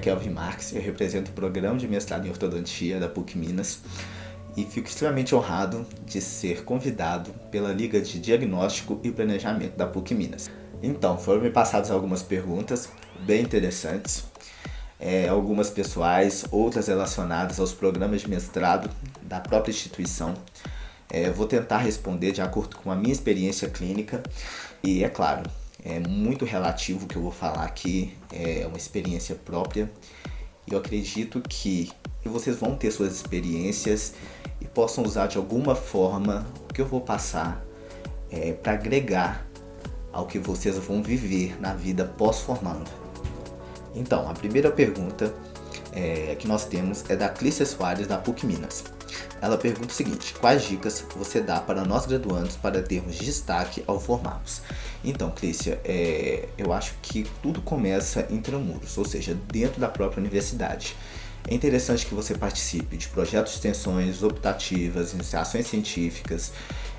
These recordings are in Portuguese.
Kelvin Marques, eu represento o programa de mestrado em ortodontia da PUC Minas e fico extremamente honrado de ser convidado pela Liga de Diagnóstico e Planejamento da PUC Minas. Então, foram me passadas algumas perguntas bem interessantes, algumas pessoais, outras relacionadas aos programas de mestrado da própria instituição. Vou tentar responder de acordo com a minha experiência clínica e, é claro, é muito relativo o que eu vou falar aqui, é uma experiência própria e eu acredito que vocês vão ter suas experiências e possam usar de alguma forma o que eu vou passar para agregar ao que vocês vão viver na vida pós-formando. Então, a primeira pergunta que nós temos é da Clícia Soares, da PUC Minas. Ela pergunta o seguinte: quais dicas você dá para nós graduandos para termos destaque ao formarmos? Então, Clícia, eu acho que tudo começa intramuros, ou seja, dentro da própria universidade. É interessante que você participe de projetos de extensões, optativas, iniciações científicas,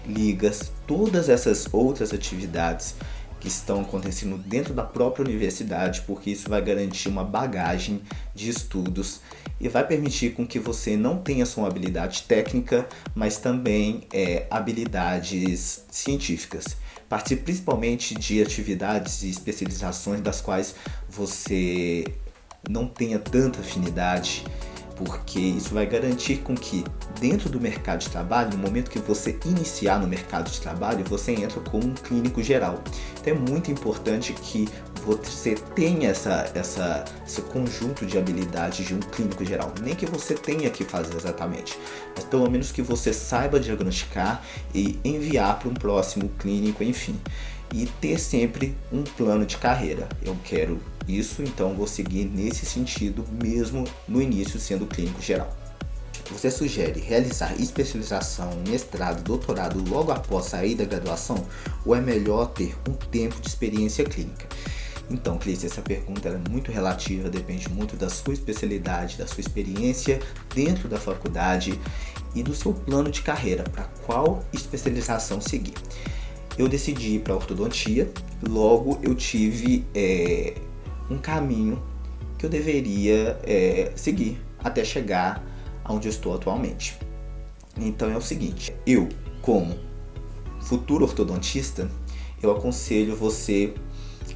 ligas, todas essas outras atividades que estão acontecendo dentro da própria universidade, porque isso vai garantir uma bagagem de estudos e vai permitir com que você não tenha só uma habilidade técnica, mas também habilidades científicas. Participe principalmente de atividades e especializações das quais você não tenha tanta afinidade, porque isso vai garantir com que dentro do mercado de trabalho, no momento que você iniciar no mercado de trabalho, você entra como um clínico geral. Então é muito importante que você tenha esse conjunto de habilidades de um clínico geral. Nem que você tenha que fazer exatamente, mas pelo menos que você saiba diagnosticar e enviar para um próximo clínico, enfim. E ter sempre um plano de carreira. Eu quero isso, então vou seguir nesse sentido mesmo no início sendo clínico geral. Você sugere realizar especialização, mestrado, doutorado logo após sair da graduação ou é melhor ter um tempo de experiência clínica? Então, Clícia, essa pergunta é muito relativa, depende muito da sua especialidade, da sua experiência dentro da faculdade e do seu plano de carreira, para qual especialização seguir. Eu decidi ir para ortodontia, logo eu tive um caminho que eu deveria seguir até chegar onde eu estou atualmente. Então é o seguinte, eu como futuro ortodontista, eu aconselho você,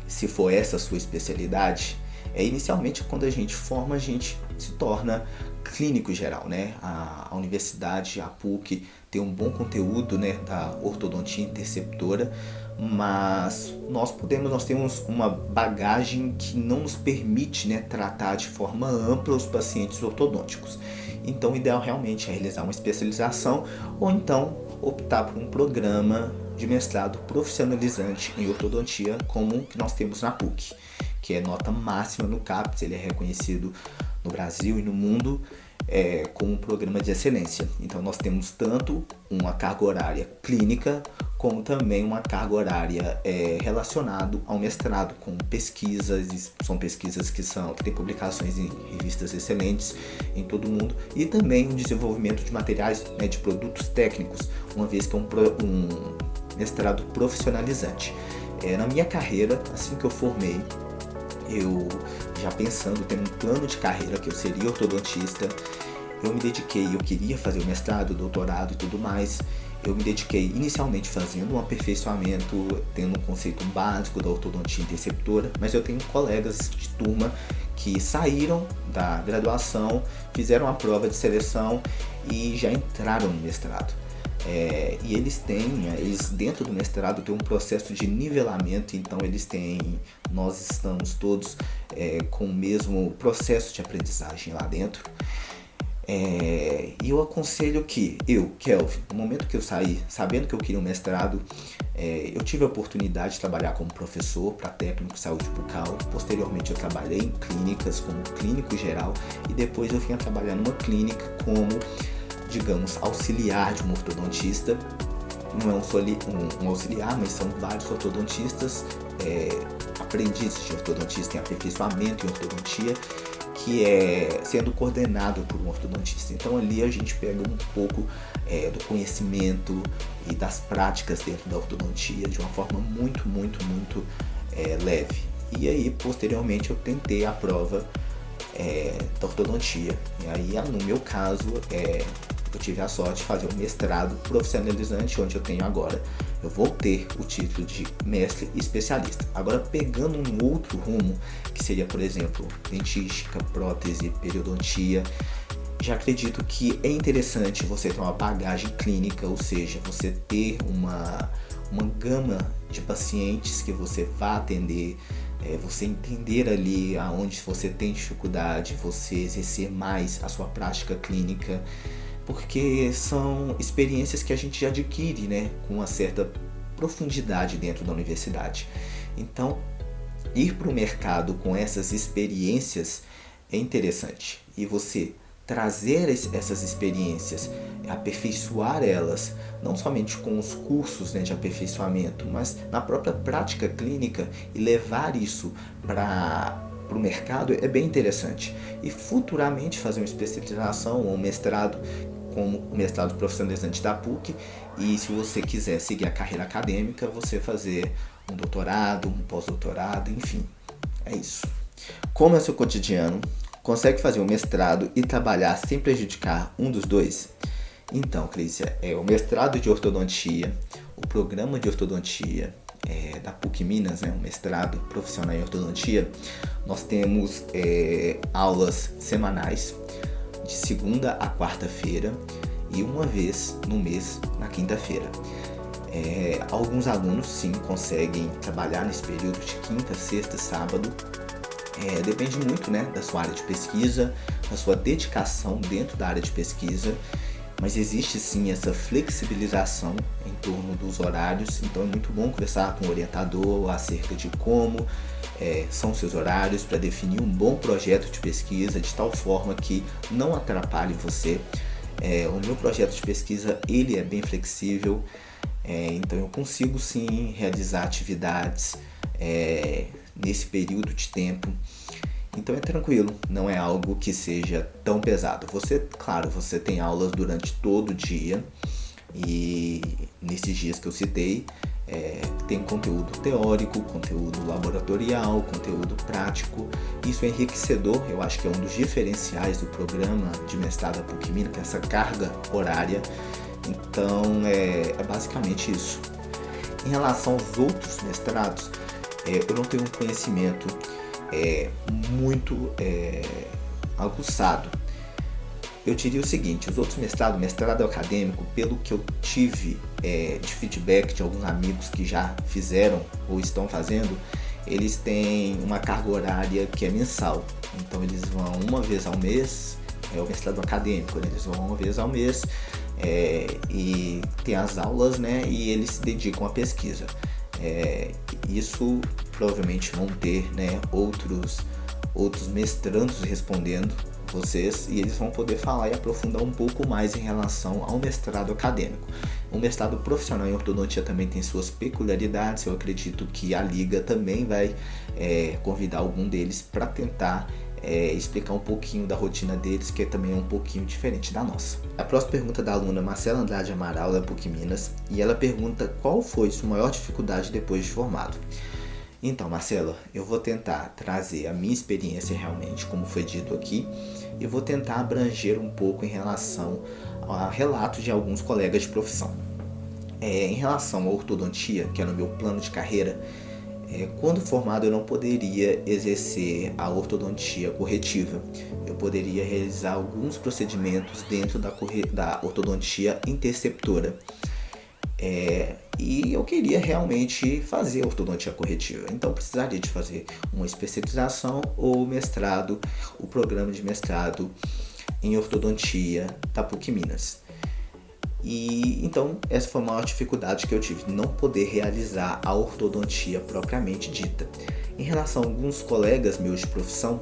se for essa a sua especialidade, inicialmente quando a gente forma, a gente se torna clínico geral, né? A universidade, a PUC, tem um bom conteúdo, né, da ortodontia interceptora, mas nós temos uma bagagem que não nos permite, né, tratar de forma ampla os pacientes ortodônticos. Então o ideal realmente é realizar uma especialização ou então optar por um programa de mestrado profissionalizante em ortodontia como o que nós temos na PUC, que é nota máxima no CAPES. Ele é reconhecido no Brasil e no mundo como um programa de excelência. Então nós temos tanto uma carga horária clínica como também uma carga horária relacionada ao mestrado, com pesquisas, são pesquisas que têm publicações em revistas excelentes em todo o mundo, e também o desenvolvimento de materiais, né, de produtos técnicos, uma vez que é um mestrado profissionalizante. Na minha carreira, assim que eu formei, eu já pensando, tendo um plano de carreira que eu seria ortodontista, eu me dediquei, eu queria fazer o mestrado, doutorado e tudo mais. Eu me dediquei inicialmente fazendo um aperfeiçoamento, tendo um conceito básico da ortodontia interceptora, mas eu tenho colegas de turma que saíram da graduação, fizeram a prova de seleção e já entraram no mestrado. E eles dentro do mestrado tem um processo de nivelamento, então nós estamos todos com o mesmo processo de aprendizagem lá dentro. E eu aconselho que Kelvin, no momento que eu saí, sabendo que eu queria um mestrado, eu tive a oportunidade de trabalhar como professor para técnico de saúde bucal. Posteriormente eu trabalhei em clínicas como clínico geral e depois eu vim a trabalhar numa clínica como, digamos, auxiliar de um ortodontista. Não é um auxiliar, mas são vários ortodontistas, aprendizes de ortodontista em aperfeiçoamento em ortodontia, que é sendo coordenado por um ortodontista. Então ali a gente pega um pouco do conhecimento e das práticas dentro da ortodontia de uma forma muito, muito, muito leve. E aí posteriormente eu tentei a prova da ortodontia. E aí, no meu caso, eu tive a sorte de fazer um mestrado profissionalizante, onde eu tenho agora. Eu vou ter o título de mestre e especialista. Agora, pegando um outro rumo, que seria, por exemplo, dentística, prótese, periodontia, já acredito que é interessante você ter uma bagagem clínica, ou seja, você ter uma gama de pacientes que você vá atender, você entender ali aonde você tem dificuldade, você exercer mais a sua prática clínica, porque são experiências que a gente adquire, né, com uma certa profundidade dentro da universidade. Então, ir para o mercado com essas experiências é interessante, e você trazer essas experiências, aperfeiçoar elas, não somente com os cursos, né, de aperfeiçoamento, mas na própria prática clínica, e levar isso para o mercado é bem interessante. E futuramente fazer uma especialização ou um mestrado, como o mestrado profissionalizante da PUC, e se você quiser seguir a carreira acadêmica, você fazer um doutorado, um pós-doutorado, enfim, é isso. Como é o seu cotidiano? Consegue fazer um mestrado e trabalhar sem prejudicar um dos dois? Então, Clícia, o mestrado de ortodontia, o programa de ortodontia da PUC Minas, né, um mestrado profissional em ortodontia, nós temos aulas semanais, de segunda a quarta-feira, e uma vez no mês, na quinta-feira. Alguns alunos, sim, conseguem trabalhar nesse período de quinta, sexta, sábado. Depende muito, né, da sua área de pesquisa, da sua dedicação dentro da área de pesquisa, mas existe sim essa flexibilização em torno dos horários, então é muito bom conversar com o orientador acerca de como são seus horários para definir um bom projeto de pesquisa de tal forma que não atrapalhe você. O meu projeto de pesquisa ele é bem flexível, então eu consigo sim realizar atividades nesse período de tempo. Então é tranquilo, não é algo que seja tão pesado. Claro, você tem aulas durante todo o dia, e nesses dias que eu citei, tem conteúdo teórico, conteúdo laboratorial, conteúdo prático. Isso é enriquecedor, eu acho que é um dos diferenciais do programa de mestrado da PUC Minas, que é essa carga horária. Então é basicamente isso. Em relação aos outros mestrados, eu não tenho um conhecimento muito aguçado. Eu diria o seguinte: os outros mestrado acadêmico, pelo que eu tive de feedback de alguns amigos que já fizeram ou estão fazendo, eles têm uma carga horária que é mensal. Então eles vão uma vez ao mês, o mestrado acadêmico, né? Eles vão uma vez ao mês e tem as aulas, né? E eles se dedicam à pesquisa. Isso provavelmente vão ter, né, outros mestrandos respondendo vocês, e eles vão poder falar e aprofundar um pouco mais em relação ao mestrado acadêmico. O mestrado profissional em ortodontia também tem suas peculiaridades. Eu acredito que a Liga também vai convidar algum deles para tentar explicar um pouquinho da rotina deles, que também é um pouquinho diferente da nossa. A próxima pergunta é da aluna Marcela Andrade Amaral, da PUC Minas, e ela pergunta qual foi sua maior dificuldade depois de formado. Então, Marcela, eu vou tentar trazer a minha experiência realmente, como foi dito aqui, e vou tentar abranger um pouco em relação a relatos de alguns colegas de profissão. Em relação à ortodontia, que é no meu plano de carreira, quando formado eu não poderia exercer a ortodontia corretiva. Eu poderia realizar alguns procedimentos dentro da ortodontia interceptora. E eu queria realmente fazer ortodontia corretiva, então precisaria de fazer uma especialização ou mestrado, o programa de mestrado em ortodontia da PUC Minas. E então essa foi a maior dificuldade que eu tive, não poder realizar a ortodontia propriamente dita. Em relação a alguns colegas meus de profissão,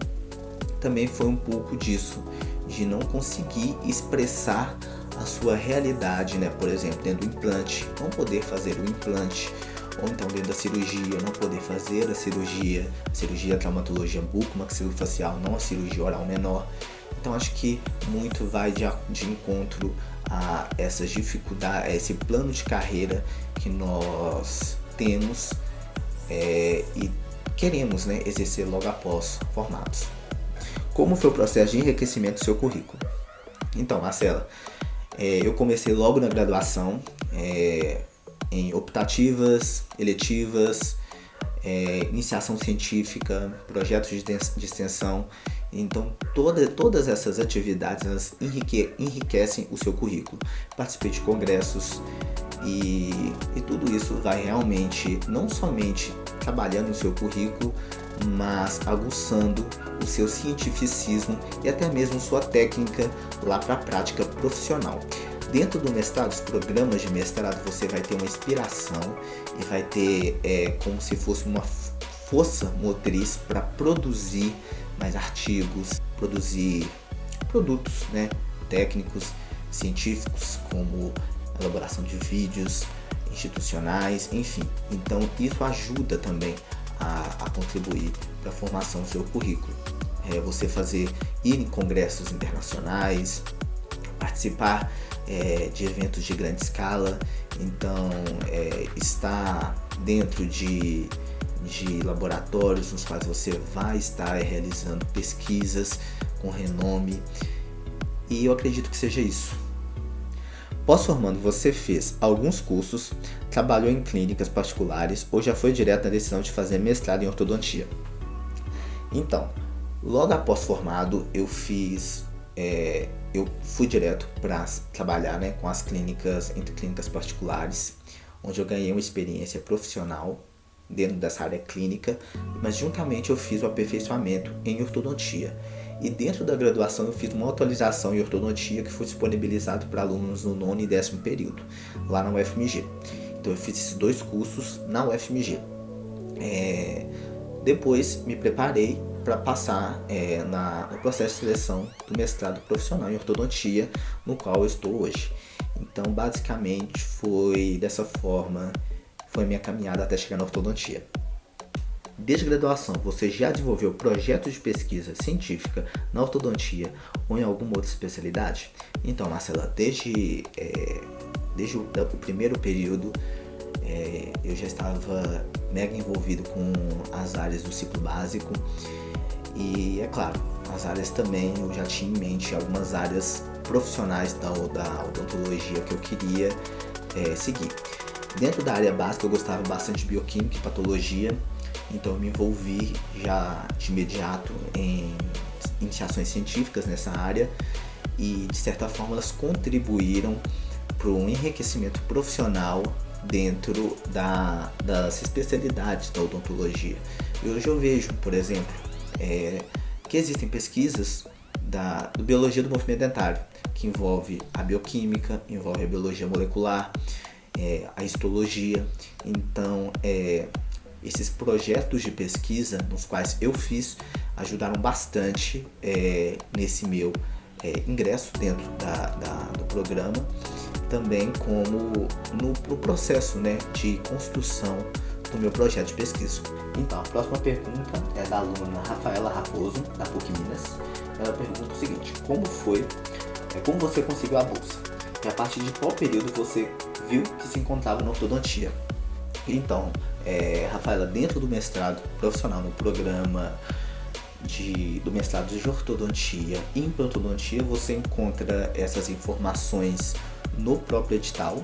também foi um pouco disso, de não conseguir expressar a sua realidade, né? Por exemplo, dentro do implante, não poder fazer o implante, ou então dentro da cirurgia, não poder fazer a cirurgia traumatologia bucomaxilofacial, não a cirurgia oral menor. Então acho que muito vai de encontro a essas dificuldades, a esse plano de carreira que nós temos e queremos, né, exercer logo após formados. Como foi o processo de enriquecimento do seu currículo? Então, Marcela, eu comecei logo na graduação, em optativas, eletivas, iniciação científica, projetos de extensão. Então, todas essas atividades elas enriquecem o seu currículo. Participei de congressos e tudo isso vai realmente, não somente trabalhando no seu currículo, mas aguçando o seu cientificismo e até mesmo sua técnica lá para a prática profissional. Dentro do mestrado, os programas de mestrado, você vai ter uma inspiração e vai ter como se fosse uma força motriz para produzir mais artigos, produzir produtos, né, técnicos, científicos, como elaboração de vídeos institucionais, enfim. Então isso ajuda também a contribuir para a formação do seu currículo. Você ir em congressos internacionais, participar de eventos de grande escala, então estar dentro de laboratórios nos quais você vai estar realizando pesquisas com renome, e eu acredito que seja isso. Pós-formando, você fez alguns cursos, trabalhou em clínicas particulares ou já foi direto na decisão de fazer mestrado em ortodontia? Então, logo após formado, eu fui direto para trabalhar, né, com as clínicas, entre clínicas particulares, onde eu ganhei uma experiência profissional dentro dessa área clínica, mas juntamente eu fiz o aperfeiçoamento em ortodontia. E dentro da graduação eu fiz uma atualização em ortodontia que foi disponibilizado para alunos no 9º e 10º período, lá na UFMG. Então eu fiz esses 2 cursos na UFMG. Depois me preparei para passar no processo de seleção do mestrado profissional em ortodontia, no qual eu estou hoje. Então basicamente foi dessa forma, foi a minha caminhada até chegar na ortodontia. Desde a graduação, você já desenvolveu projetos de pesquisa científica na ortodontia ou em alguma outra especialidade? Então, Marcela, desde o primeiro período, eu já estava mega envolvido com as áreas do ciclo básico e, é claro, as áreas também eu já tinha em mente algumas áreas profissionais da odontologia que eu queria seguir. Dentro da área básica eu gostava bastante de bioquímica e patologia, então eu me envolvi já de imediato em iniciações científicas nessa área e de certa forma elas contribuíram para um enriquecimento profissional dentro das especialidades da odontologia. E hoje eu vejo, por exemplo, que existem pesquisas do biologia do movimento dentário, que envolve a bioquímica, envolve a biologia molecular, a histologia. Então, esses projetos de pesquisa nos quais eu fiz ajudaram bastante nesse meu ingresso dentro do programa, também como no processo, né, de construção do meu projeto de pesquisa. Então, a próxima pergunta é da aluna Rafaela Raposo, da PUC Minas. Ela pergunta o seguinte: como você conseguiu a bolsa? E a partir de qual período você viu que se encontrava na ortodontia? Então, Rafaela, dentro do mestrado profissional no programa do mestrado de ortodontia e implantodontia, você encontra essas informações no próprio edital.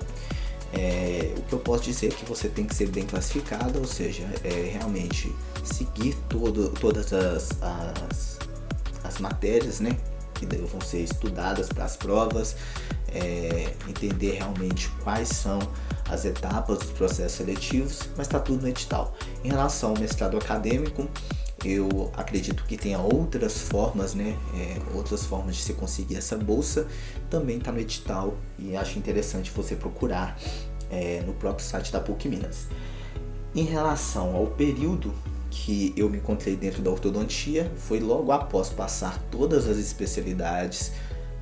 O que eu posso dizer é que você tem que ser bem classificado, ou seja, realmente seguir todas as matérias, né, que vão ser estudadas para as provas, entender realmente quais são as etapas dos processos seletivos, mas está tudo no edital. Em relação ao mestrado acadêmico, eu acredito que tenha outras formas, né, outras formas de se conseguir essa bolsa, também está no edital e acho interessante você procurar no próprio site da PUC Minas. Em relação ao período que eu me encontrei dentro da ortodontia, foi logo após passar todas as especialidades,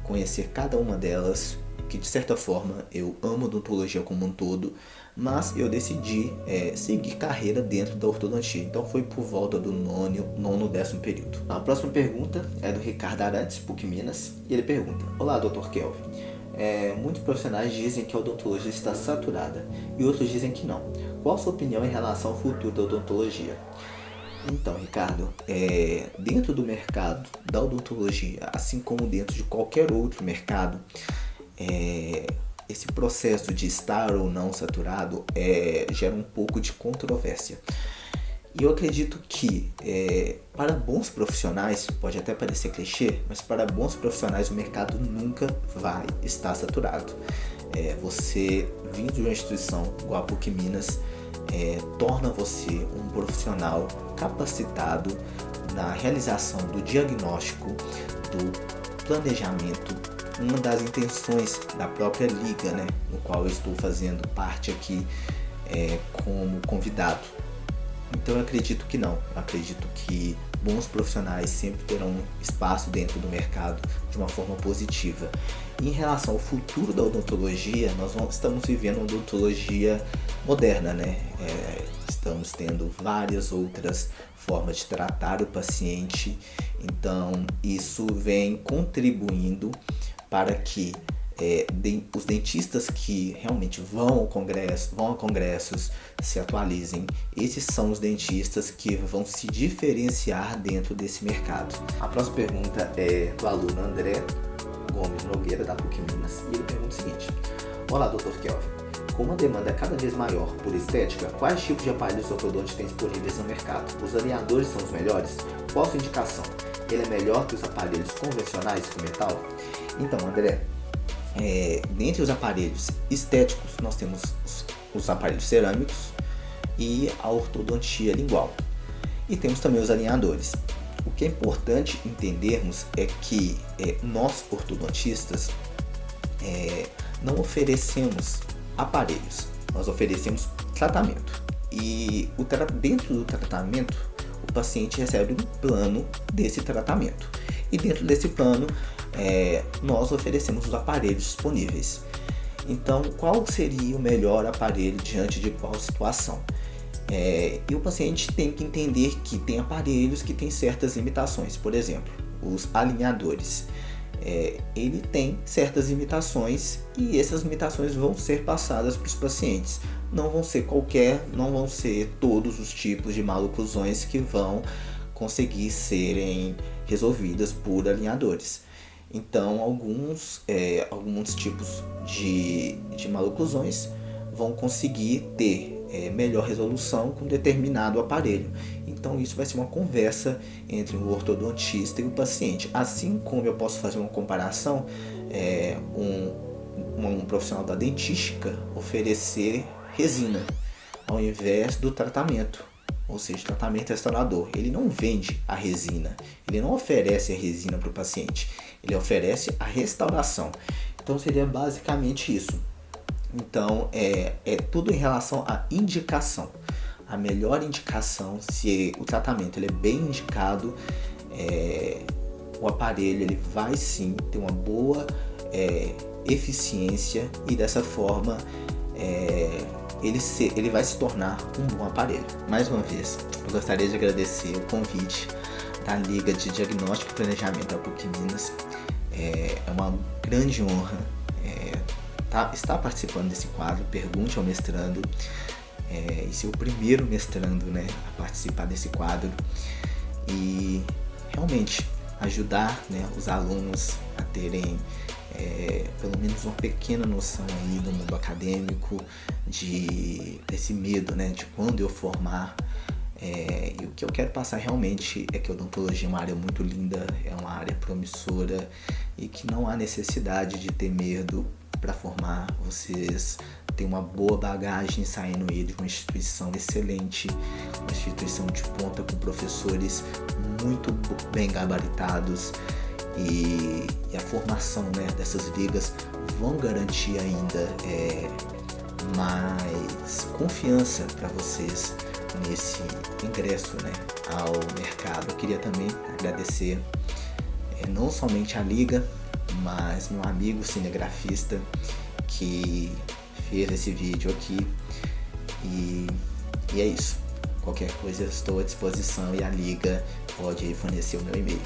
conhecer cada uma delas, que de certa forma eu amo odontologia como um todo, mas eu decidi seguir carreira dentro da ortodontia. Então foi por volta do 9º, 10º período. A próxima pergunta é do Ricardo Arantes, PUC Minas, e ele pergunta: olá, Dr. Kelvin. Muitos profissionais dizem que a odontologia está saturada e outros dizem que não. Qual a sua opinião em relação ao futuro da odontologia? Então, Ricardo, dentro do mercado da odontologia, assim como dentro de qualquer outro mercado, é, esse processo de estar ou não saturado gera um pouco de controvérsia. E eu acredito que para bons profissionais, pode até parecer clichê, mas para bons profissionais o mercado nunca vai estar saturado. Você vindo de uma instituição igual a PUC Minas, torna você um profissional capacitado na realização do diagnóstico, do planejamento, uma das intenções da própria liga, né, no qual eu estou fazendo parte aqui como convidado. Então eu acredito que não, eu acredito que bons profissionais sempre terão espaço dentro do mercado de uma forma positiva. E em relação ao futuro da odontologia, nós estamos vivendo uma odontologia moderna, né? Estamos tendo várias outras formas de tratar o paciente, então isso vem contribuindo para que os dentistas que realmente vão a congressos, se atualizem. Esses são os dentistas que vão se diferenciar dentro desse mercado. A próxima pergunta é do aluno André Gomes Nogueira, da PUC Minas, e ele pergunta o seguinte: olá, Dr. Kelvin, com uma demanda cada vez maior por estética, quais tipos de aparelhos ortodônticos têm disponíveis no mercado? Os alinhadores são os melhores? Qual a sua indicação? Ele é melhor que os aparelhos convencionais com metal? Então, André, dentre os aparelhos estéticos, nós temos os aparelhos cerâmicos e a ortodontia lingual. E temos também os alinhadores. O que é importante entendermos é que nós, ortodontistas, não oferecemos aparelhos, nós oferecemos tratamento. E dentro do tratamento, o paciente recebe um plano desse tratamento. E dentro desse plano, nós oferecemos os aparelhos disponíveis. Então, qual seria o melhor aparelho diante de qual situação? E o paciente tem que entender que tem aparelhos que têm certas limitações. Por exemplo, os alinhadores. Ele tem certas limitações e essas limitações vão ser passadas para os pacientes. Não vão ser todos os tipos de maloclusões que vão conseguir serem resolvidas por alinhadores. Então, alguns tipos de maloclusões vão conseguir ter melhor resolução com determinado aparelho. Então, isso vai ser uma conversa entre o ortodontista e o paciente. Assim como eu posso fazer uma comparação, um profissional da dentística oferecer resina ao invés do tratamento. Ou seja, tratamento restaurador. Ele não vende a resina, ele não oferece a resina para o paciente, ele oferece a restauração. Então seria basicamente isso. Então é tudo em relação à indicação. A melhor indicação, se o tratamento ele é bem indicado, o aparelho ele vai sim ter uma boa eficiência e dessa forma ele vai se tornar um bom aparelho. Mais uma vez, eu gostaria de agradecer o convite da Liga de Diagnóstico e Planejamento da PUC Minas. É uma grande honra estar participando desse quadro, Pergunte ao Mestrando, e ser o primeiro mestrando, né, a participar desse quadro e realmente ajudar, né, os alunos a terem pelo menos uma pequena noção aí do mundo acadêmico, desse medo, né, de quando eu formar. E o que eu quero passar realmente é que a odontologia é uma área muito linda, é uma área promissora e que não há necessidade de ter medo para formar. Vocês têm uma boa bagagem saindo aí de uma instituição excelente, uma instituição de ponta com professores muito bem gabaritados. E a formação, né, dessas ligas vão garantir ainda mais confiança para vocês nesse ingresso, né, ao mercado. Eu queria também agradecer não somente a liga, mas meu amigo cinegrafista que fez esse vídeo aqui. E é isso. Qualquer coisa eu estou à disposição e a liga pode fornecer o meu e-mail.